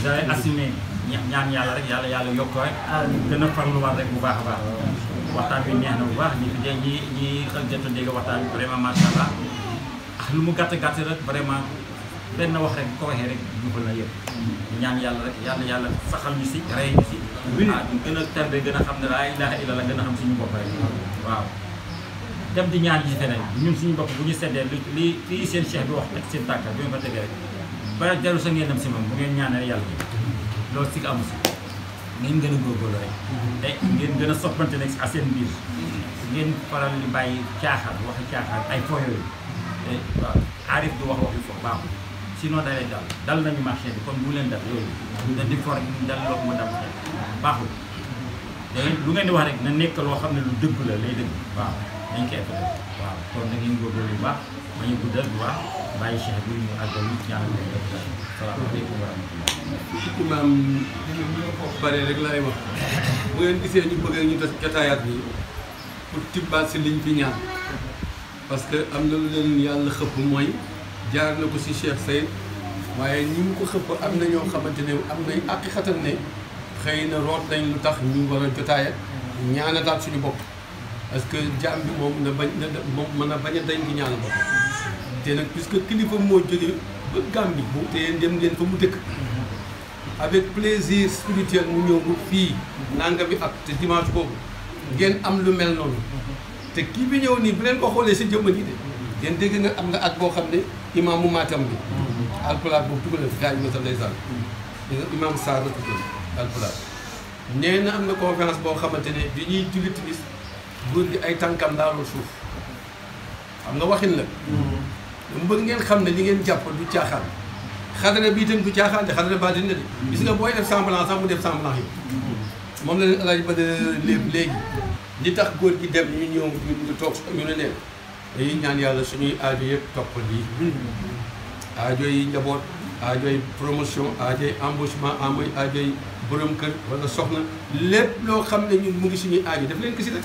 day assumé ñaan yàlla rek yàlla yokk rek gën a farluwaat rek bu baax a baax waxtaan bi neex na bu baax ñi fi dégg ñi jot a dégg waxtaan bi vraiment macha allah lu mu gàtt rek vraiment benn wax rek ko waxee rek jubal na yëpp ñaan yàlla rek yàlla saxal ñu si rey ñu si ñu gën a terbe gën a xam ne laa ilaha illallah gën a xam suñu bopp rek waaw dem di ñaan yi feneen ñun suñu bopp bu ñu seddee li seen cheikh bi wax teg seen tànkal bi nga ko tegee rek ba jaru sa ngeen dem si moom bu ngeen ñaanal yàlla loolu si amu si ngeen gën a góorgóorlu rek te ngeen gën a soppante nag si seen biir ngeen faral di bàyyi caaxaan waxi caaxaan ay fo yooyu te waaw aarif du wax waxi foofu baaxul sinon da lay dal nañu marché bi kon bu leen dal yooyu da di for dal loo ma dal baaxul te lu ngeen di wax rek na nekk loo xam ne lu dëgg la lay dëgg waaw dañ koy def waaw kon na ngeen góorgóorlu bu baax ma ñu guddal bu baax bàyyi cheikh bi ñu àggal ñu ñaanal leen def salaamaaleykum wa rahmatullah imaam bare rek laay wax bu ngeen gisee ñu bëgg ñu des jotaayaat bi pour tibbaat si liñ fi ñaan parce que am na lu leen yàlla xëpp mooy jaar na ko si Cheikh Seyd waaye ñi mu ko xëpp am na ñoo xamante ne am nañ àqiqatan ne xëy na root nañ lu tax ñu war a jotaaya ñaanataat suñu bopp parce que jaam bi moom na bañ moom mën a bañ a dañ di ñaanal bopp te nag puisque kilifa moo jógee ba Gàmbi bu te yéen dem ngeen fa mu dëkk avec plaisir spirituel mu ñëw ba fii nangami ak te dimanche boobu ngeen am lu mel noonu te kii bi ñëw nii bu leen ko xoolee si jëmma nii de ngeen dégg nga am nga at boo xam ne imaam mu Matam bi alpulaar boobu tugal na fi gars yi ma sax ndeysaan di nga imaam Sarr la tugal alpulaar nee na am na conférence boo xamante ne bi ñuy julli timis góor gi ay tànkam laalul suuf xam nga waxin la mu bëgg ngeen xam ne li ngeen jàpp du caaxaan xadara bi itam du caaxaan de xadara baa dina de gis nga booy def semblant sax mu def semblant yi moom la leen alaaj ba de léegi li tax góor gi dem ñu ñëw ñu toog ñu ne neen dañuy ñaan yàlla suñuy aajo yëpp topp lii aajo yi njaboot aajo yi promotion aajo yi embauchement aajo yi borom kër wala soxna lépp loo xam ne ñun mu ngi suñuy aajo daf leen ko si rek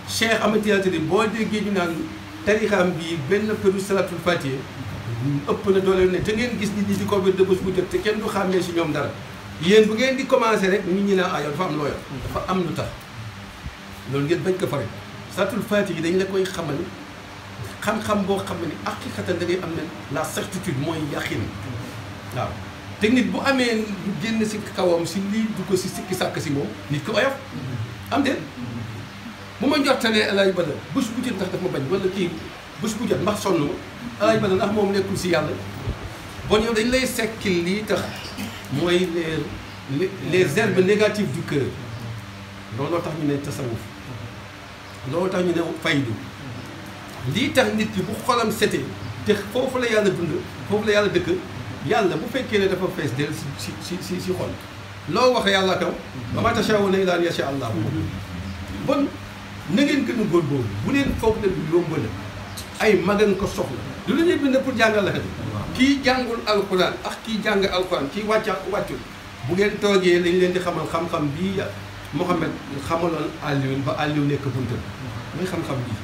Cheikh Ahmed Tidiane boo déggee ñu naan tarixaam bii benn peru salatul fatiha ëpp na doole ne te ngeen gis nit ñi di ko wér de bés bu jot te kenn du xàmmee si ñoom dara yéen bu ngeen di commencé rek nit ñi naan yow dafa am loo yor dafa am lu tax loolu ngeen bañ ko fare salatul fatiha yi dañ la koy xamal xam-xam boo xam ne ni haqiqatan da ngay am ne la certitude mooy yaqin waaw te nit bu amee lu génn si kawam si lii du ko si sikki sàkk si moom nit ko oyof am de bu ma jottalee alaaj bada bés bu jot ndax daf ma bañ wala kii bés bu jot ndax sonn ma alaaj bada ndax moom nekkul si yàlla bon yow dañ lay sekkil lii tax mooy les herbes négatives du cœur looloo tax ñu ne tasawuf looloo tax ñu ne faydu lii tax nit ki bu xolam setee te foofu la yàlla dund foofu la yàlla dëkk yàlla bu fekkee ne dafa fees del si xol loo wax yàlla kaw wa maa tashaa'uuna illaa an yashaa Allah bon na ngeen gën a góorgóorlu bu leen foog ne lu yomb la ay magan ko soxla lu la ñuy bind pour jàngal la kat kii jàngul alquran ak kii jàng alquran kii wàccul bu ngeen toogee lañ leen di xamal xam-xam bii Mouhamed xamaloon Aliou ba Aliou nekk buntam mooy xam-xam bii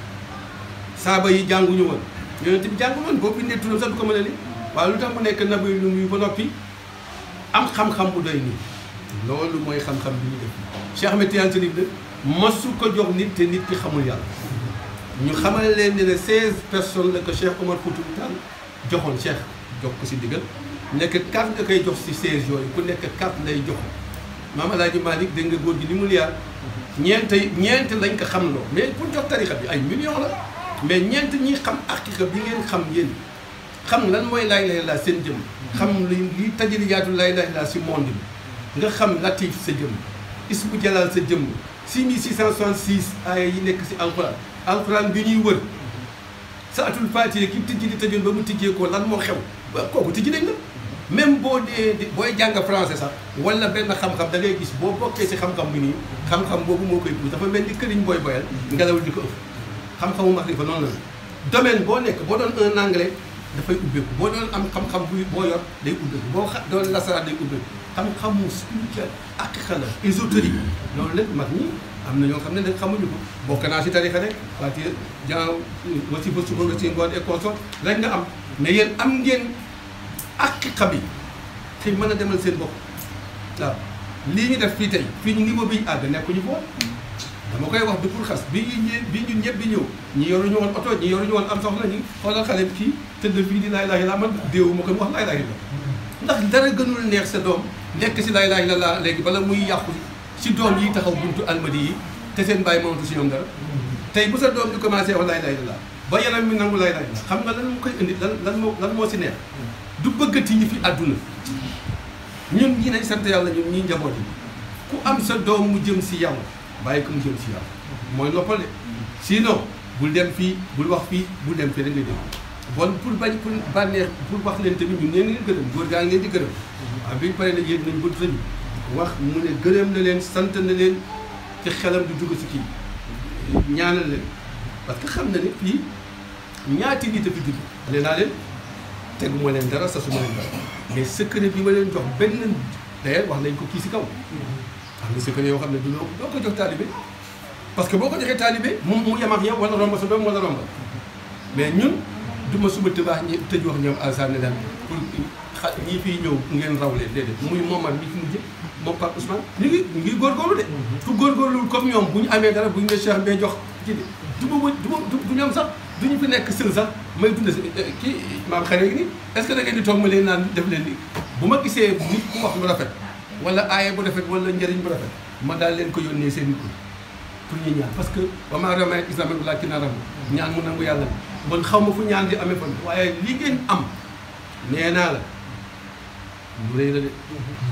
saaba yi jànguñu woon yonent bi jàngul woon boo bindee turam sax du ko mën a li waaye lu tax mu nekk nabi lu muy ba noppi am xam-xam bu doy nii loolu mooy xam-xam bi ñu def Cheikh Ahmed Tidiane Chérif la masu ko jox nit te nit ki xamul yàlla ñu xamal leen ne 16 personnes la ko Cheikh Omar Fouti Tall joxoon Cheikh jox ko si diggal nekk 4 nga koy jox si 16 yooyu ku nekk 4 lay jox maam El Hadj Malick dégg nga góor gi li mu liyaar ñeent lañ ko xam loo mais pour jox tarixa bi ay millions la mais ñeent ñi xam aqiqa bi ngeen xam yéen xam lan mooy laa ilaaha illallaah seen jëm xam li tajaliyaatu laa ilaaha illallaah si monde bi nga xam latif sa jëm ismu jalal sa jëm 6666 aaya yi nekk si alquran bi ñuy wër saatul fatiha ki tijji di tëjoon ba mu tijjee ko lan moo xew kooku tijji nañ la même boo dee booy jàng français sax wala benn xam-xam da ngay gis boo bokkee si xam-xam bi nii xam-xam boobu moo koy puus dafa mel ni këriñ booy boyal ngelaw di ko ëpp xam-xamu maxrifa noonu la domaine boo nekk boo doon un anglais dafay ubbeeku boo doon am xam-xam boo yor day ubbeeku boo doon lasaraat day ubbeeku xam-xamu spirituel aqiqa la ésotérique loolu lépp mag ñi am na ñoo xam ne nag xamuñu ko bokk naa si tarixa rek parti jan wasi ba suba nga si ngoon et consort rek nga am mais yéen am ngeen aqiqa bi te mën a demal seen bopp waaw lii ñu def fii tey fii ñu niveau bi ñu àgg nekkuñu ko dama koy wax du pour xas bi ñun ñëpp di ñëw ñi yoruñu woon oto ñi yoruñu woon am soxla ñi xoolal xale bi kii tëdd fii di laa ilaaha illallaah man déewu ma ko wax laa ilaaha illallaah ndax dara gënul neex sa doom nekk si laa ilaaha illallaah léegi bala muy yàqu si doom yi taxaw buntu almadi yi te seen bàyyi mënatu si ñoom dara tey bu sa doom di commencé wax laa ilaaha illallaah ba yaram mi nangu laa ilaaha illallaah xam nga lan moo koy indi lan moo si neex du bëggati ñi fi àdduna ñun ñi nañ sant yàlla ñun ñii njaboot yi ku am sa doom mu jëm si yàlla bàyyi ko mu jëm si yàlla mooy noppale sinon bul dem fii bul wax fii bul dem fii rek ngay dem bon pour bañ pour bànneex pour wax leen tamit ñun nee ngeen gërëm góor gaa ngi leen di gërëm waaw bi ñu paree nag yéen nañ bëgg sañu wax mu ne gërëm na leen sant na leen te xelam du dugg si kii ñaanal leen parce que xam na ne fii ñaati nit a fi dugg nee naa leen teguma leen dara sasuma leen dara mais secret bi ma leen jox benn d'ailleurs wax nañ ko kii si kaw am na secret yoo xam ne du doo ko jox taalibe parce que boo ko joxee taalibe mu yem ak yow wala romb sa doom wala romb mais ñun du ma suma tëbaax ñi tëj wax ñoom alsane daal pour ñii fii ñëw ngeen raw leen déedéet muy moomal mi fi mujj moom Pape Ousmane ñu ngi góorgóorlu de ku góorgóorlu comme ñoom bu ñu amee dara bu ñu ne Cheikh Mbaye jox ci du ñoom sax du ñu fi nekk sël sax may dund si kii maam xare gi nii est-ce que da ngeen di toog ma leen naan def leen ni bu ma gisee nit ku wax lu rafet wala aaya bu rafet wala njëriñ bu rafet ma daal leen ko yónnee seen nit ko pour ñu ñaan parce que wamaa ramayta iz ramayta walaakinna Allaaha ñaan mu nangu yàlla bon xaw ma fu ñaan di amee fan waaye li ngeen am nee naa la lu rëy la de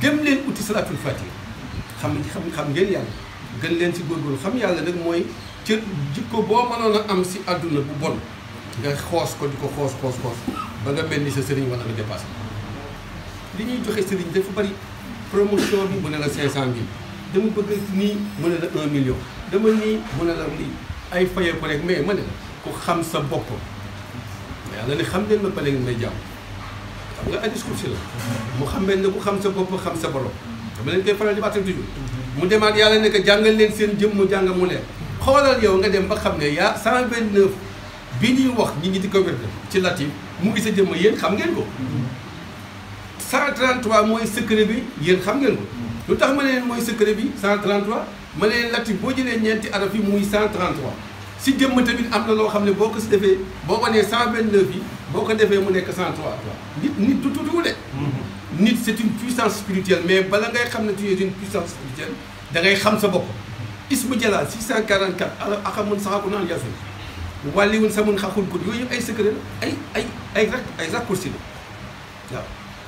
dem leen uti salaatul faatiha xam ngeen yàlla gën leen si góorgóorlu xam yàlla nag mooy cër jikko boo mënoon a am si àdduna bu bon nga xoos ko di ko xoos ba nga mel ni sa sëriñ wala nga dépassé li ñuy joxe sëriñ dafa bari promotion bi mu ne la 500000 dama bëgg nii mu ne la 1 million dama nii mu ne la lii ay fayee ko rek mais ma ne la ku xam sa bopp yàlla ne xam leen ma bale ngeen may jàmm xam nga ay discours la mu xam ne ku xam sa bopp xam sa borom dama leen koy faral di bàttal toujours mu demaat yàlla ne que jàngal leen seen jëmm mu jàng mu leer xoolal yow nga dem ba xam ne yaa 129 bi ñuy wax ñi di ko wér ci latif mu ngi sa jëmm yéen xam ngeen ko 133 mooy secret bi yéen xam ngeen ko lu tax ma ne leen mooy secret bi 133 ma ne leen latif boo jëlee ñeenti araf yi muy 133 si jëmm tamit am na loo xam ne boo ko si defee boo ko nee 129 yi boo ko defee mu nekk 103 nit du tuuti de nit c'est une puissance spirituelle mais bala ngay xam ne tu es une puissance spirituelle da ngay xam sa bopp ismu jalaal 644 ala axamun saxaku naan yasin wàlliwun samun xaxul ko yooyu yëpp ay secret la ay raccourci la waaw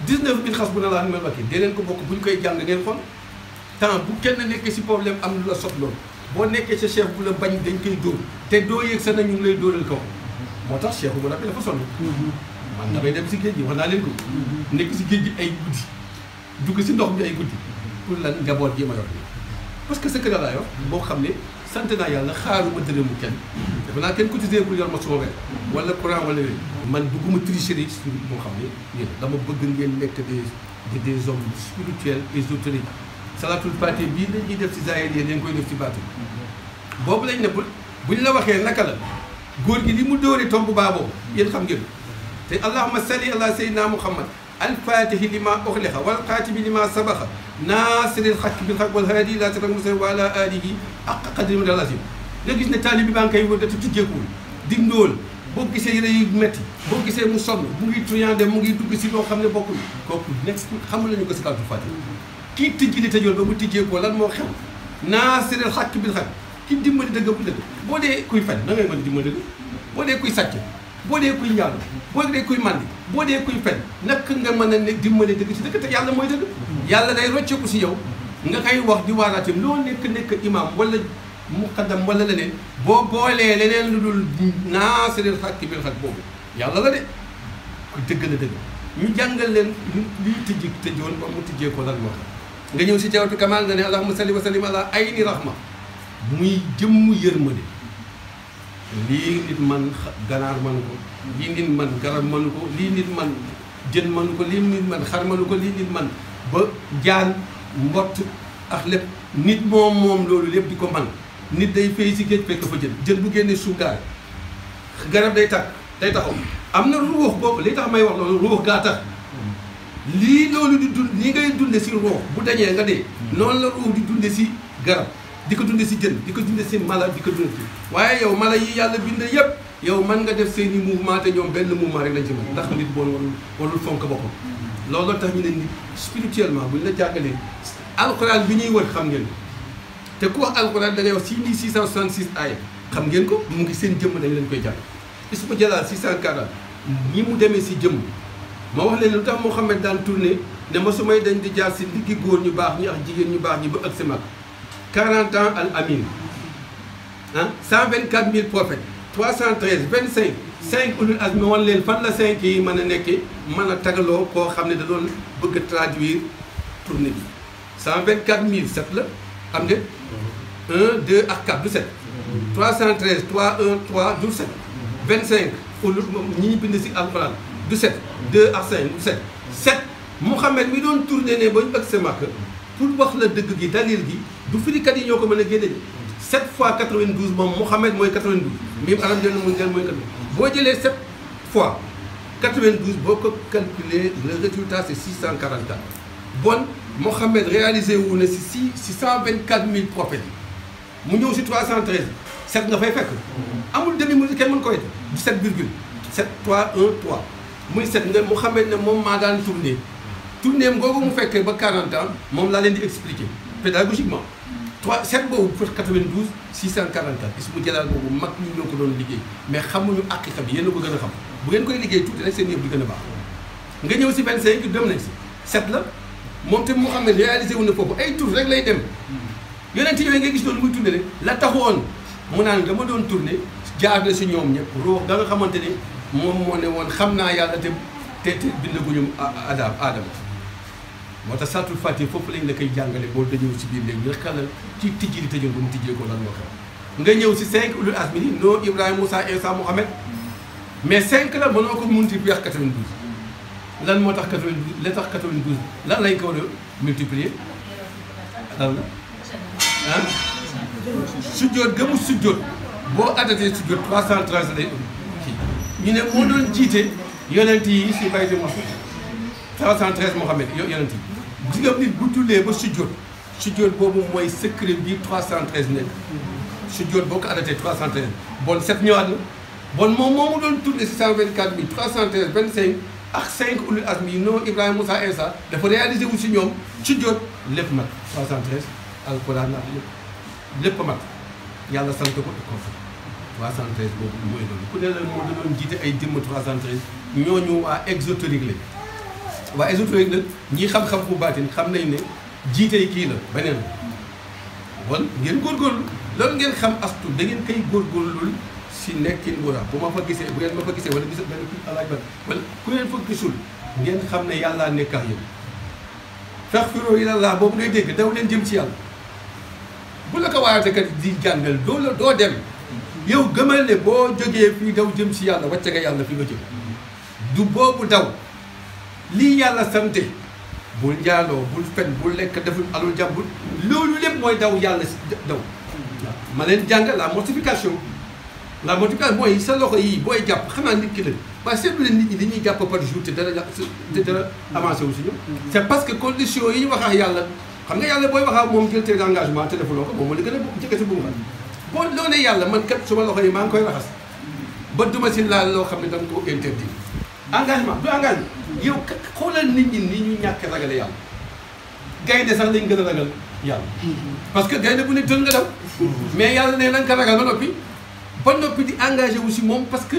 19 bin xas bu na laa ni mel wakki dee leen ko bokk bu ñu koy jàng ngeen xool temps bu kenn nekkee si problème am lu la sotloon boo nekkee sa chef bu la bañ dañ koy dóor te doo yëg sa na ñu ngi lay dóoral kaw moo tax cheikh bu rabbi dafa sonn man damay dem si géej gi wax naa leen ko nekk si géej gi ay guddi dugg si ndox mi ay guddi pour lan njaboot gi ma yor parce que secret laa yor boo xam ne sant naa yàlla xaaruma dërëmu kenn dafa naa kenn cotisé pour yor ma suma weer wala courant wala yooyu man bëgguma tricherie sur moo xam ne yéen dama bëgg ngeen nekk des hommes spirituels ésotériques salatul fatiha bii la ñuy def si zahir yéen dañ koy def si baatin boobu lañ ne buñ la waxee naka la góor gi li mu dóoree tomb baa boobu yéen xam ngeen te allahumma salli ala sayyidina muhammad alfatihi lima uxliqa wal xaatimi lima sabaqa naasiril xaq bil xaq wal haadi ila siraatal mustaqiim wa ala alihi haqqa qadrihi wa miqdaarihi nga gis ne taalib bi baa ngi koy wër te tijjeekuwul di ndóol boo gisee yére yu métti boo gisee mu sonn mu ngi tuyande mu ngi dugg si loo xam ne bokkul kooku nekk xamul nañu ko salaatul fatiha kii tijji li tëjoon ba mu tijjeekoo lan moo xew naasiril xaq bil xaq ki dimbali dëgg bu dëgg boo dee kuy fen da ngay mën dimbali dëgg boo dee kuy sàcc boo dee kuy ñaanu boo dee kuy màndi boo dee kuy fen naka nga mën a ne dimbali dëgg si dëgg te yàlla mooy dëgg yàlla day rocceeku si yow nga koy wax di waaraatim loo nekk imam wala muqaddam wala leneen boo boolee leneen lu dul naasiril xaq bil xaq boobu yàlla la de ku dëgg la dëgg ñu jàngal leen lii tëjoon ba mu tijjee ko lan moo xam nga ñëw si jawatu kamal nga ne allahumma salli wa sallim ala ayni rahma muy jëmm yërmande lii nit man ganaar manu ko lii nit man garab manu ko lii nit man jën manu ko lii nit man xar manu ko lii nit man ba jaan mbott ak lépp nit moom loolu lépp di ko man nit day fay si géej fekk fa jën bu génnee suugaar garab day tàkk day taxaw am na ruux boobu li tax may wax loolu ruux gaa tax lii loolu di dund li ngay dunde si roox bu dañee nga dee noonu la roox di dunde si garab di ko dunde si jën di ko dunde si mala di ko dunde si waaye yow mala yi yàlla bind yëpp yow mën nga def seeni mouvement te ñoom benn mouvement rek lañ ci mën ndax nit boon warul fonk boppam loolu tax ñu ne nit spirituellement buñ la jàngalee alxuraan bi ñuy wër xam ngeen te ku wax alxuraan da ngay wax 6666 aaya xam ngeen ko mu ngi seen jëmm dañ leen koy jàng ismu jalaal 640 ñi mu demee si jëmm ma wax leen lu tax Mouhamed daan tourné ne ma su may dañ di jaar si diggi góor ñu baax ñi ak jigéen ñu baax ñi ba ëgg si mag 40 ans al amin ah 124 000 prophètes 313 25 5 ulul azmi wan leen fan la 5 yi mën a nekkee mën a tagaloo koo xam ne da doon bëgg a traduire tournée bi 124 000 7 la am de 1 2 ak 4 du 7 313 3 1 3 du 7 25 ulul ñi ñu bind si alxuraan du 7 2 ak 5 du 7 7 Mouhamed mi doon tourné ne ba ñu ëgg sa Makka pour wax la dëgg gi dalil gi du firikat yi ñoo ko mën a génne 7 fois 92 moom Mouhamed mooy 92 mim arab jël mun jël mooy 92 boo jëlee 7 fois 92 boo ko calculer le résultat c'est 644 bon Mouhamed réalisé wu na si 124 000 prophètes mu ñëw si 313 7 nga fay fekk amul demi mu kenn mën koy def 17 virgule 7 3 1 3 muy 7 nga Mouhamed ne moom maa daan tourné am googu mu fekkee ba 40 ans moom laa leen di expliquer pédagogiquement 7 boobu pour 92 644 ismu jalaal boobu mag ñi ñoo ko doon liggéey mais xamuñu àqiqa bi yéen a ko gën a xam bu ngeen koy liggéey tuuti rek seen yëpp di gën a baax nga ñëw si 25 dem nañ si 7 la moom te Mouhamed réalisé wu na foofu ay tour rek lay dem yonent yooyu nga gis doon muy tourné rek la taxoon mu naan dama doon tourné jaar na si ñoom ñëpp roox da nga xamante ne moom moo ne woon xam naa yàlla te bindaguñu aadama moo tax saltul fatiha foofu lañ la koy jàngale boo dañëw si biir léegi ñu xelal ci tijji di tëjoon bu mu tijjee ko lan moo xam nga ñëw si 5 ulul azmi ni Nuh Ibrahima Moussa Insa Mouhamed mais 5 la mënoo ko multiplier ak 92 lan moo tax 92 la tax 92 lan lañ ko war a multiplier lan la ah sujjoot gëmu sujjoot boo adatee sujjoot 313 lay kii ñu ne moo doon jiite yonent yi si baytu Maqdis 313 Mouhamed yonent yi gis nga nit bu jullee ba sujjoot boobu mooy secret bi 313 nekk sujjoot boo ko adatee 313 bon 7 ñëwaat na bon moom moomu doon tourné si 124 000 313 25 ak 5 ulul azmi yi Nuh Ibrahima Moussa Insa dafa réalisé wu si ñoom sujjoot lépp mat 313 alquran ak lépp mat yàlla sant ko ko 313 boobu mooy loolu ku ne la moo doon jiite ay jëmm 313 ñooñu waa exotérique la waa ésotérique nag ñi xam-xam bu baatin xam nañ ne jiite yi kii la beneen bon ngeen góorgóorlu loolu ngeen xam astu da ngeen koy góorgóorlul si nekkin bu bu ma fa gisee bu ngeen ma fa gisee wala gis benn alaaj ba wala ku ngeen fa gisul ngeen xam ne yàllaa nekk ak yéen faghfiru ilallah boobu ngay dégg daw leen jëm ci yàlla bu la ko waayate kat di jàngal doo dem yow gëmal ne boo jógee fii daw jëm ci yàlla wàcce nga yàlla fi nga jëm du boobu daw lii yàlla sante bul njaaloo bul fen bul lekk deful alul jàmbur loolu lépp mooy daw yàlla si daw ma leen jàng la mortification mooy sa loxo yii booy jàpp xanaa nit ki la waaye seetlu leen nit ñi dañuy jàpp par jour te dara avancé wu si ñu c'est parce que condition yi ñu wax ak yàlla xam nga yàlla booy wax ak moom jël tes engagement te defuloo ko moom moo la gën a jëkk si bu mu xam boo loo ne yàlla man kat suma loxo yi maa ngi koy raxas ba duma si laal loo xam ne danga ko interdit engagement du engagement yow xoolal nit ñi ni ñu ñàkk ragale yàlla gaynde sax lañ gën a ragal yàlla parce que gaynde bu ne tël nga daw mais yàlla ne nañ ko ragal ba noppi di engagé wu si moom parce que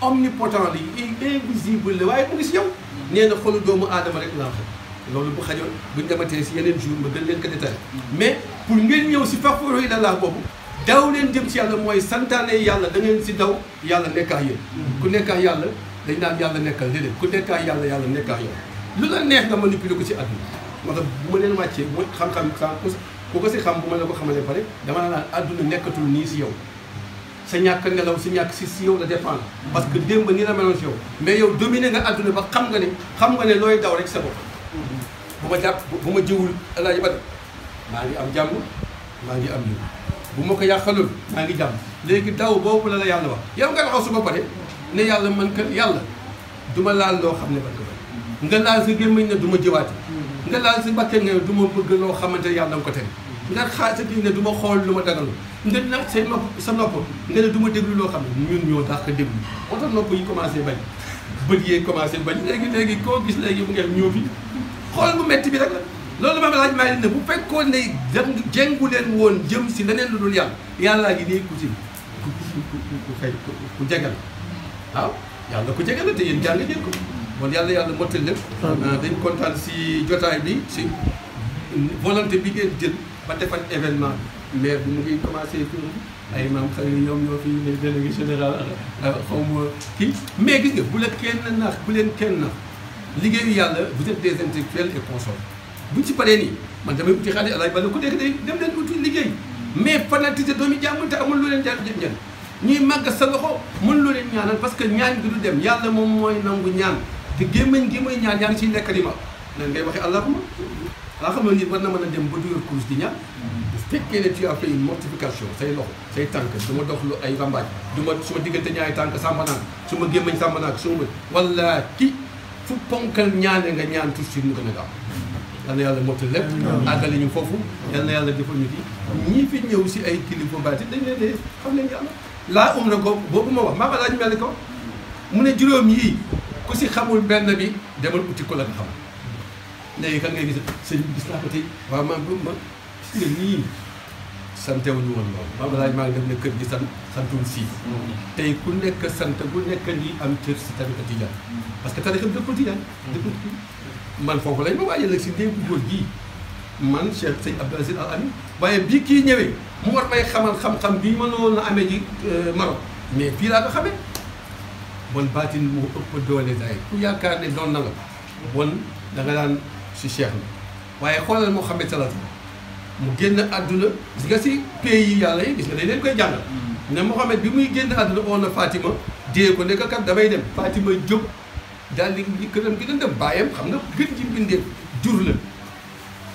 omnipotent li invisible la waaye mu ngi si yow nee na xolu doomu aadama rek laa xam loolu bu xajoon buñ dematee si yeneen jour ma gën leen ko détaillé mais pour ngeen ñëw si faghfiru ilallah boobu daw leen jëm si yàlla mooy santaane yàlla da ngeen si daw yàlla nekkax yéen ku nekkax yàlla dañ naan yàlla nekkal déedéet ku nekkax yàlla yàlla nekkax yow lu la neex nga manipuler ko si àdduna moo tax bu ma leen wàccee mooy xam-xam ku ko si xam bu ma la ko xamalee pare dama la naan àdduna nekkatul nii si yow sa ñàkk nelaw si ñàkk si yow la dépendre parce que démb ni la meloon si yow mais yow dominé nga àdduna ba xam nga ne looy daw rek sa bopp bu ma jàpp bu ma jiwul alaaji ba maa ngi am jàmm maa ngi am yiw bu ma ko yàqalul maa ngi jàmm léegi daw boobu la yàlla wax yow nga taxaw su ba pare ne yàlla man kat yàlla du ma laal loo xam ne ba nga laal sa gémmiñ ne du ma jëwaati nga laal sa bakkan ne du ma bëgg loo xamante yàlla nga ko tere nga xaar sa kii ne du ma xool lu ma dagalu nga nag sa nopp nga ne du ma déglu loo xam ne ñun ñoo tax ko déglu moo tax nopp yi commencé bañ bët yee commencé bañ léegi koo gis léegi mu ngeen ñëw fi xool bu metti bi rek la loolu ma laaj maa leen ne bu fekkoon ne jengu leen woon jëm si leneen lu dul yàllaa ngi nii ku si ku jegal waaw yàlla ku jegal la te yéen jàng ngeen ko bon yàlla mottal lépp dañ kontaan si jotaay bi si volonté bi ngeen jël ba defal événement bi maire bi mu ngi commencé fi ay maam xëy na ñoom ñoo fi ne délégué général xaw ma kii mais gis nga bu la kenn nax bu leen kenn nax liggéeyu yàlla vous êtes des intellectuels et consorts buñ ci paree nii man damay uti xaalis alaaj bala ku nekk day dem leen uti liggéey mais fanatisé doomi jàmm te amul lu leen jàpp ñan ñuy màgg sa loxo mën lu leen ñaanal parce que ñaan gi du dem yàlla moom mooy nangu ñaan te gémmañ gi muy ñaan yaa ngi ciy lekk di ma nan ngay waxee allahuma laa xam ne nit war na mën a dem ba dugal kurus di ñaan bu fekkee ne tu as fait une mortification say loxo say tànk du ma dox lu ay rambaaj du ma su ma diggante ñaari tànk sàmba naak su ma gémmañ sàmba naak su ma wala ki fu ponkal ñaane nga ñaan tout de suite mu gën a gaaw yal na yàlla motal lépp àggale ñu foofu yal na yàlla defal ñu ci ñii fi ñëw si ay kilifa baati dañ leen ne xam leen yàlla laa na ko boobu ma wax maa ba laa ñu mel ni ko mu ne juróom yii ku si xamul benn bi demal uti ko la nga xam léegi kan ngay gis sëñ bi gis naa ko tey waaw ma gis nga nii santewuñu woon loolu maa ba laaj maa ngi def ne kër gi santul si tey ku nekk sant ku nekk nii am cër si tariqa tijaan parce que tariqa bi dëppal tijaan dëppal man foofu lañ ma waajal nag si néegu góor gii man Cheikh Sëñ Abdou Aziz Al Amin waaye bii kii ñëwee mu war may xamal xam-xam bii mënoon na amee ji Maroc mais fii laa ko xamee bon baatin moo ëpp doole day ku yaakaar ne doon na la bon da nga daan si Cheikh la waaye xoolal Mouhamed Salatu mu génn àdduna gis nga si pays yi yàlla yi gis nga dañ leen koy jàngal ne Mouhamed bi muy génn àdduna oo na Fatima dee ko ne ko kat damay dem Fatima jóg daal di këram gi dañ dem bàyyam xam nga gën ji mbindee jur la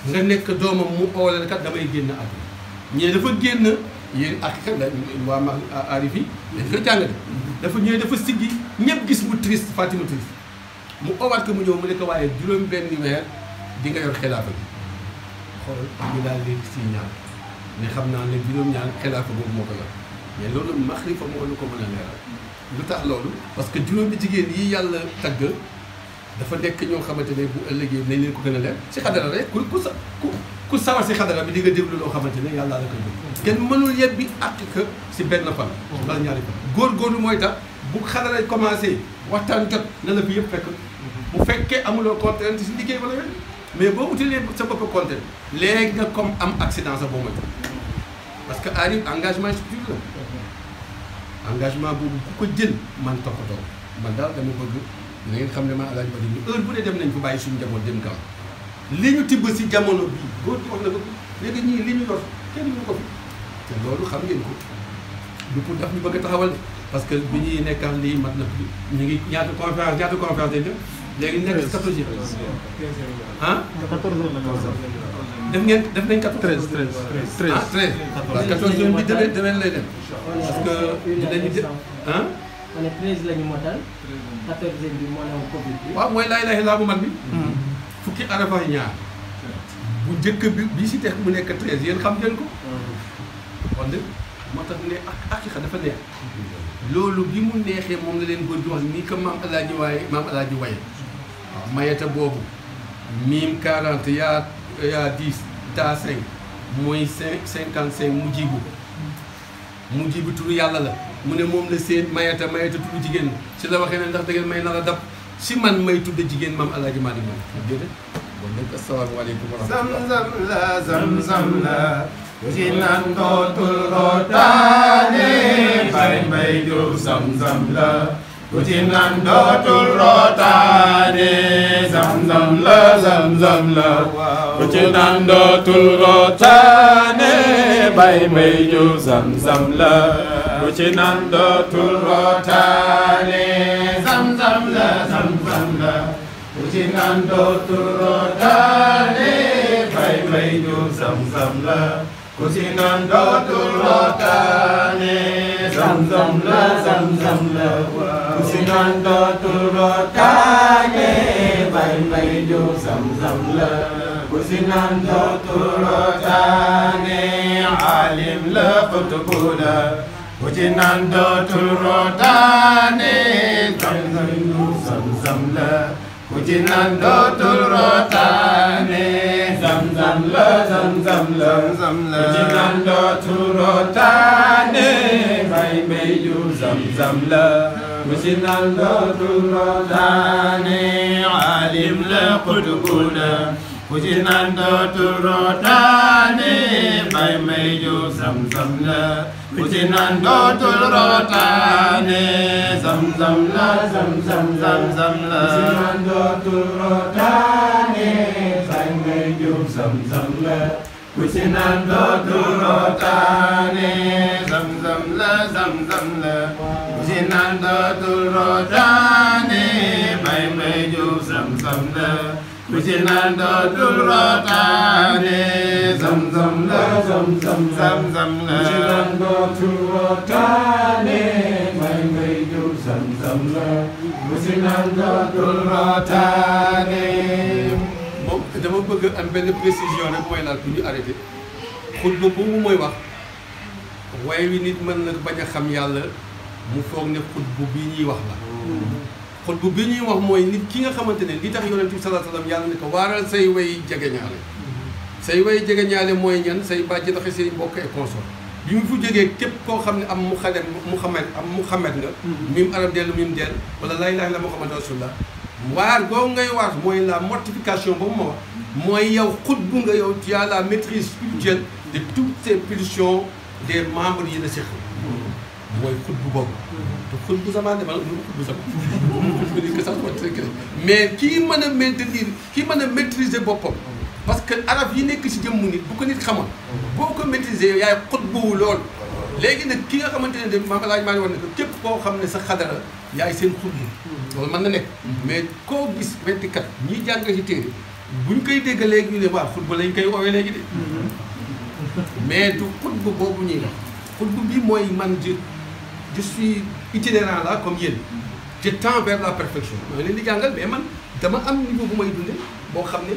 nga nekk doomam mu oolal kat damay génn àdduna ñee dafa génn yéen ak kat la waa ma arif yi dañ ko jàngale dafa ñëwee dafa siggi ñëpp gis mu triste Fatima triste mu owaat ko mu ñëw mu ne ko waaye juróom benn weer di nga yor xilaafa bi xool ñu daal léegi si ñaar ne xam naa ne juróom-ñaar xilaafa boobu moo ko yor mais loolu maxrifa moo lu ko mën a leeral lu tax loolu parce que juróomi jigéen yi yàlla tagg dafa nekk ñoo xamante ne bu ëllëgee nañ leen ko gën a leer si xadara rek ku sawar si xadara bi di nga déglu loo xamante ne yàlla la koy jóg kenn mënul yet bi àq que si benn fan wala ñaari fan góorgóorlu mooy tax bu xadara commencé waxtaan jot na la fi yëpp fekk bu fekkee amuloo contrainte si liggéey wala wet mais boo utilee sa bopp contrainte léegi nga comme am accident sa boo moy parce que arrive engagement structure la engagement boobu ku ko jël man toppatoo man daal dama bëgg na ngeen xam ne maa Alaaji Badi ñu heure bu dee dem nañ fa bàyyi suñu njaboot dem kaw li ñu tibb si jamono bii góor gi wax na ko léegi ñii li ñu yor kenn ñu ko fi te loolu xam ngeen ko du pour daf ñu bëgg a taxawal parce que bi ñuy nekkaan lii mat na ñu ngi ñaata conférence dañ def léegi ñu nekk si 14 heures ah 14 heures def nañ 13 ah 13 waaw 14 heures bi demeen lay dem parce que dinañu ah ma ne 13 la ñu motal 14e bi moo newoon Covid bi. waaw mooy laa ilaaha illallaah bu man bi fukki arafa ñaar bu njëkk bi si tex mu nekk 13 yéen xam ngeen ko kon de moo tax ne aqiqa dafa neex loolu bi mu neexee moom la leen góor di wax ni que maam Alaaji waye waaw mayeta boobu miim 40 yaa 10 taa 5 mooy 55 mu jibu turu yàlla la mu ne moom la seen mayeta tudd jigéen si la waxee ne ndax da ngeen may nar a dab si man may tudd jigéen maam Alaaji Maalik man déedéet bon nag asalaamaaleykum wa rahmatulah zamzam la ci naan dootul rootaane Baye Mbaye Diop zamzam la ku ci naan dootul rootaane zamzam la ku ci naan dootul rootaane Baye Mbaye Diop zamzam la ku ci naan dootul rootaane zamzam la ku ci naan dootul rootaane Baye Mbaye Diop zamzam la ku ci naan dootul rootaane zamzam la ku ci naan dootul rootaane bay may ju Zamzam la ku si naan dootul rootaane alim la xutbu la ku ci naan dootul rootaane Zamzam la ku ci naan dootul rootaane Zamzam la Zamzam la ku ci naan dootul rootaane bay may ju Zamzam la ku ci naan dootul rootaane alim la xutbu la ku ci naan dootul rootaane bay may ju Zamzam la ku ci naan dootul rootaane Zamzam la Zamzam Zamzam la ku ci naan dootul rootaane bay may ju Zamzam la ku ci naan dootul rootaane Zamzam la Zamzam la ku ci naan dootul rootaane bay may ju Zamzam la ku ci naan dootul rootaane Zamzam la Zamzam Zamzam la ku ci naan dootul rootaane bay may ju Zamzam la ku ci naan dootul rootaane. moom dama bëgg am benn précision rek mooy laal bu ñu arrêté xutba boobu mooy wax waaye wi nit mën na bañ a xam yàlla mu foog ne xutba bi ñuy wax la. xutba bi ñuy wax mooy nit ki nga xamante ne li tax yonent bi sallallahu alayhi wasallam yàlla ne ko waaral say way jegeñaale say way jegeñaale mooy ñan say bàjj ndax say mbokk et consort bi mu fu jógee képp koo xam ne am Muhammad nga mim arab dellu mim dell wala laa ilaaha illa Muhammad rasulullah waar boobu ngay waar mooy la mortification boobu ma wax mooy yow xutbu nga yow tu as la maîtrise spirituelle de toutes ces pulsions des membres yi la seq mooy xutbu boobu te xutbu zaman demal xutbu zaman mais kii mën a maintenir kii mën a maîtriser boppam parce que arab yi nekk si jëmmu nit bu ko nit xamoon boo ko maîtriser yaay xutbuwu lool léegi nag ki nga xamante ne de maam laaj maa ngi wax ne que képp koo xam ne sa xadara yaay seen xutbu loolu mën na nekk mais koo gis wettikat ñiy jàng ci téere buñ koy dégg léegi ñu ne waaw xutbu lañ koy woowee léegi de mais du xutbu boobu ñuy wax xutbu bi mooy man je suis itinérant là comme yéen je tends vers la perfection mooy leen di jàngal mais man dama am niveau bu may dunde boo xam ne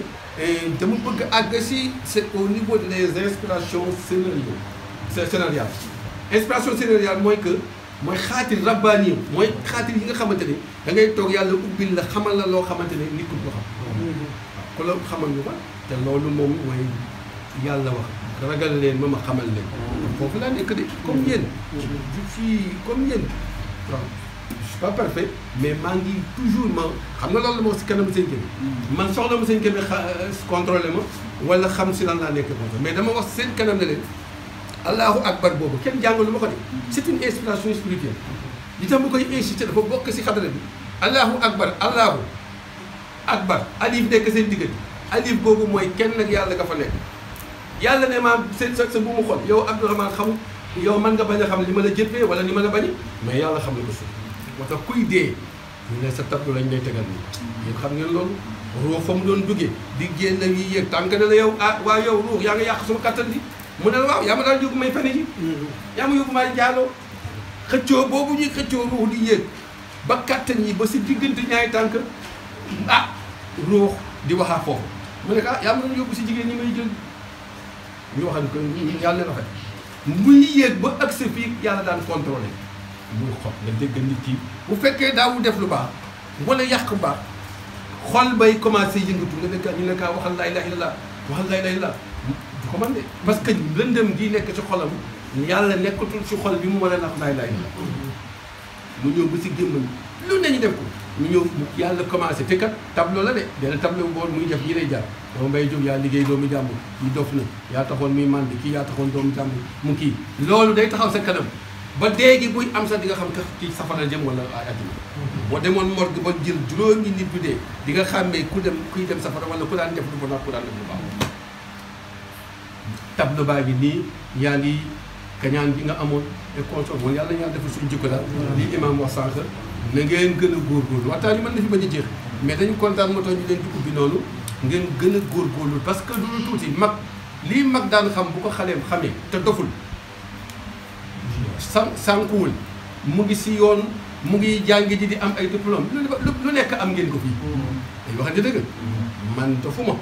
dama bëgg àgg si c'est au niveau des inspirations scénariales inspiration scénariale mooy que mooy xaatir rabbaani mooy xaatir yi nga xamante ne da ngay toog yàlla ubbil la xamal la loo xamante ne nit ku ko xam ku la xamal ñu ko te loolu moom mooy yàlla wax ragal leen ma xamal leen foofu laa nekk de comme yéen je suis comme yéen waaw je suis pas parfait mais maa ngi toujours ma xam nga loolu la ma wax si kanam seen kër man soxla ma seen kër contrôlé ma wala xam si lan laa nekk mais dama wax seen kanam ne leen allahu akbar boobu kenn jàngalu ma ko de c'est une inspiration spirituelle li tax ma koy incité dafa bokk si xadara bi allahu akbar alif nekk seen diggante alif boobu mooy kenn nag yàlla nga fa nekk yàlla ne maam seen sa bu mu xol yow Abdourahmane xam yow man nga bañ a xam li ma la jëppee wala ni ma la bañi mais yàlla xam na ko suuf moo tax kuy dee ñu ne sa tablu lañ lay tegal nii yéen xam ngeen loolu ruux fa mu doon duggee di génn yi yéeg tànk ne la yow waaw yow ruux yaa nga yàq suma kattan bi mu ne la waaw yaa ma daan yóbbu may fene ji yaa ma yóbbu may jaaloo xëccoo boobu ñuy xëccoo ruux di yéeg ba kattan yi ba si diggante ñaari tànk ruux di waxaa foofu mu ne yaa ma daan yóbbu si jigéen ñi may jël ñu waxal ko yàlla na rafet muy yéeg ba accès fii yàlla daan contrôlé muy xol nga dégg nit ki bu fekkee daawul def lu baax wala yàq baax xol bay commencé yëngatu nga nekk ñu ne kaa waxal laa ilaaha illallaah waxal laa ilaaha illallaah du ko mën de parce que lëndëm gi nekk ci xolam yàlla nekkatul ci xol bi mu mën a nax laa ilaaha illallaah mu ñëw ba si gémmañ lu ne ñu def ko ñu ñëw yàlla commencé te kat tableau la de benn tableau bool muy def ñi lay jaar dama mbay jóg yaa liggéey doomu jàmbur ñu dof na yaa taxoon muy màndi kii yaa taxoon doomu jàmbur mu kii loolu day taxaw sa kanam ba déegi buy am sax di nga xam ka ci safara jëm wala ay àddina boo demoon morgue ba jël juróomi nit bu dee di nga xàmmee kuy dem safara wala ku daan def lu bon ak ku daan def lu baax tableau baa ngi nii yaa ngi kañaan bi nga amoon et consort moom yàlla ñaa defal suñu jikko daal lii imam wax sànq na ngeen gën a góorgóorlu waxtaan yi mën na fi bañ a jeex mais dañu kontaan moo tax ñu leen di ubbi noonu ngeen gën a góorgóorlu parce que du lu tuuti mag lii mag daan xam bu ko xaleem xamee te doful sànkuwul mu ngi si yoon mu ngi jàngi ji di am ay diplôme lu nekk am ngeen ko fii dañuy waxante dëgg man dofuma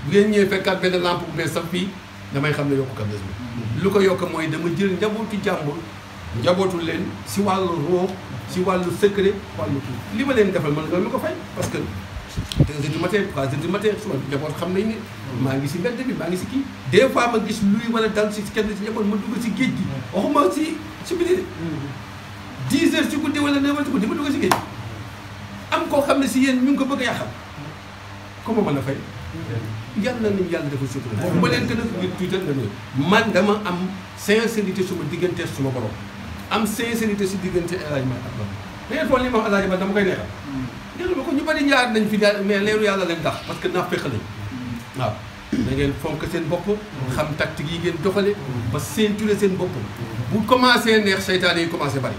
bu ngeen ñëwee fekkaat benn lampe bu bees sax fii damay xam ne yokkukat la lu ko yokk mooy dama jël njabootu jàmbur njabootu leen si wàllu roox si wàllu secret wàllu kii li ma leen defal man loolu lu ko fay parce que 2 heures du matin 3 heures du matin suma njaboot xam nañ ne maa ngi si mbedd bi maa ngi si kii des fois ma gis luy mën a dal si kenn si njaboot ma dugg si géej gi waxuma si biti de 10 heures si guddi wala 9 heures si guddi ma dugg si géej am koo xam ne si yéen ñu ngi ko bëgg a yàqal comment mën a fay yàlla nañu yàlla dafa sutura ma leen gën a ngir tuutal na man dama am sincérité suma diggante suma borom am sincérité si diggante El Hadj Malick ak Ba da ngeen foog li ma wax El Hadj Ba dama koy neexal dégg ma ko ñu bari ñaar nañ fi daal mais leeru yàlla leen tax parce que naa fekk lañ waaw da ngeen fonk seen bopp xam tactique yi ngeen doxale ba ceinture seen bopp bu commencé neex seytaane yi commencé bari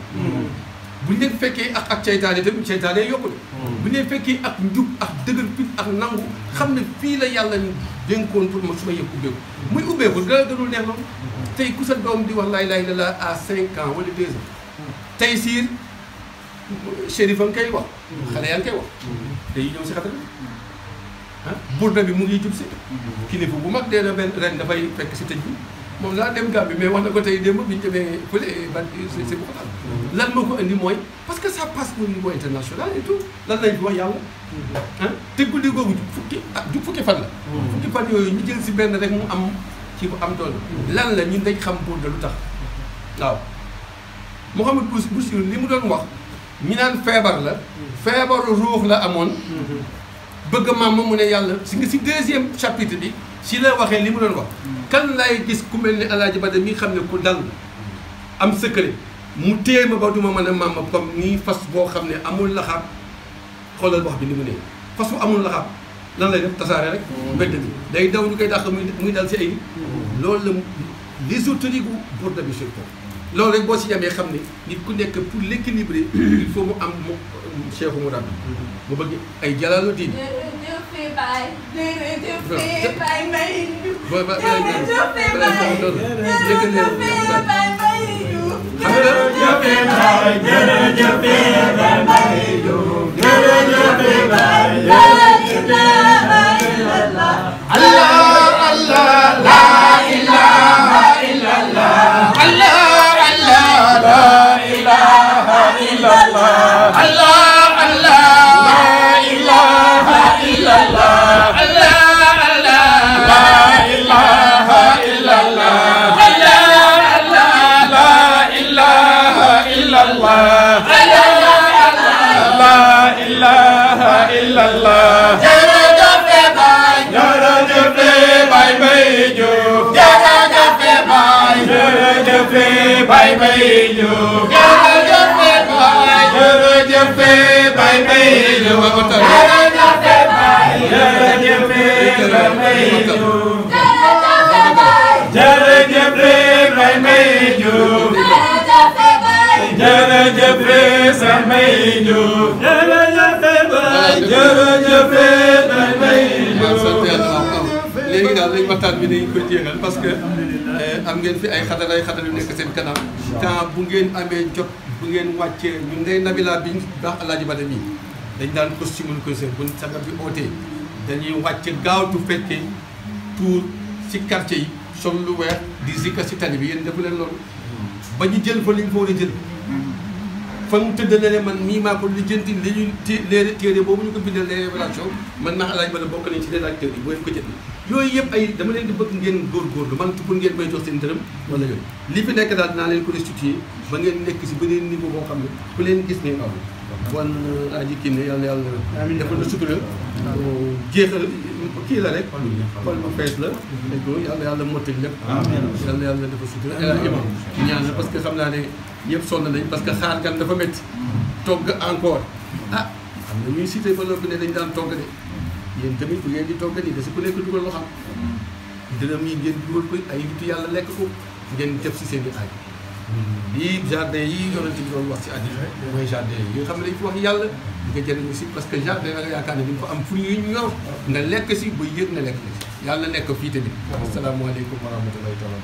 bu ñu leen fekkee ak seytaane tamit seytaane yi yokku bu ñu leen fekkee ak njub ak dëgër fit ak nangu xam ne fii la yàlla dénkoon pour ma su ma yëg ubbeeku muy ubbeeku dara gënul neex loolu tey ku sa doom di wax laa ilaaha illallaah à 5 ans wala 2 ans tey siir chérif a nga koy wax xale yaa ngi koy wax day ñëw si xatara ah burda bi mu ngi jub si kilifa bu mag dee na benn ren dafay fekk si tëj bi moom laa dem Gambie mais wax na ko tey démb bi ñu demee fële ban c'est bu ko lan moo ko indi mooy parce que ça passe au niveau international et tout lan lañ fi wax yàlla ah te guddi googu fukki fan la fukki fan yooyu ñu jël si benn rek mu am ci bu am doole lan la ñun dañ xam burda lu tax waaw Mouhamed Bouchir li mu doon wax ñi naan feebar la feebaru ruux la amoon bëgg maam mu ne yàlla si nga si 2e chapitre bi si la waxee li mu doon wax kan lay gis ku mel ni El Hadj Bada mi xam ne ku dal am secret mu téye ma ba duma mën a maam comme nii fas boo xam ne amul laxaab xoolal wax bi ni mu ne fas bu amul laxaab lan lay def tasaare rek mbedd bi day daw ñu koy dàq muy dal si ay nit loolu la l'ésotérique gu Burda bi surtout loolu rek boo si jamee xam ne nit ku nekk pour l'équilibrer il faut mu am mu Cheikh Mourad mu bëgg ay Jalaaluddin Bye bye you. léegi daal lañ waxtaan bi dañ koy jéegal parce que am ngeen fi ay xadar yu nekk seen kanam temps bu ngeen amee jot bu ngeen wàccee ñun day Nabila bi baax Alaaji Bada mi dañ daan costume ko seen bu saga bi ootee dañuy wàcce gaawtu fekkee tour si quartier yi sol lu weex di zikka si tali bi yéen defu leen loolu ba ñu jël fa liñ fa war a jël fa mu tëdd na ne man mii maa ko lijjanti li ñu téere boobu ñu ko bindal les révélations man naa Alaaji Bada bokk nañ ci rédacteur yi boo leen ko jënd yooyu yëpp ay dama leen di bëgg ngeen góorgóorlu man pour ngeen may jox seen dërëm wala yooyu li fi nekk daal dinaa leen ko restituer ba ngeen nekk si beneen niveau boo xam ne ku leen gis ne waaw wan aji kii ne yàlla yàlla defal na sutura jeexal kii la rek xol ma fees la dégg yàlla yàlla mottali lépp yàlla yàlla dafa sutura imam ñaan parce que xam naa ne ñëpp sonn nañ parce que xaar gan dafa métti togg encore ah xam na ñuy cité ba bi ne dañ daan togg de yéen tamit bu ngeen di togg nii da si ku nekk dugal loo xam dërëm yi ngeen dugal ko ay nitu yàlla lekk ko ngeen def si seen i aaj lii jardin yi yonent bi doon wax si àddina mooy jardin yi nga xam ne dañ fi wax yàlla di nga jëriñu si parce que jardin la nga yaakaar ne di nga fa am fruit yu ñor nga lekk si ba yëg na lekk si yàlla nekk fii tamit asalaamaaleykum wa rahmatullahi taala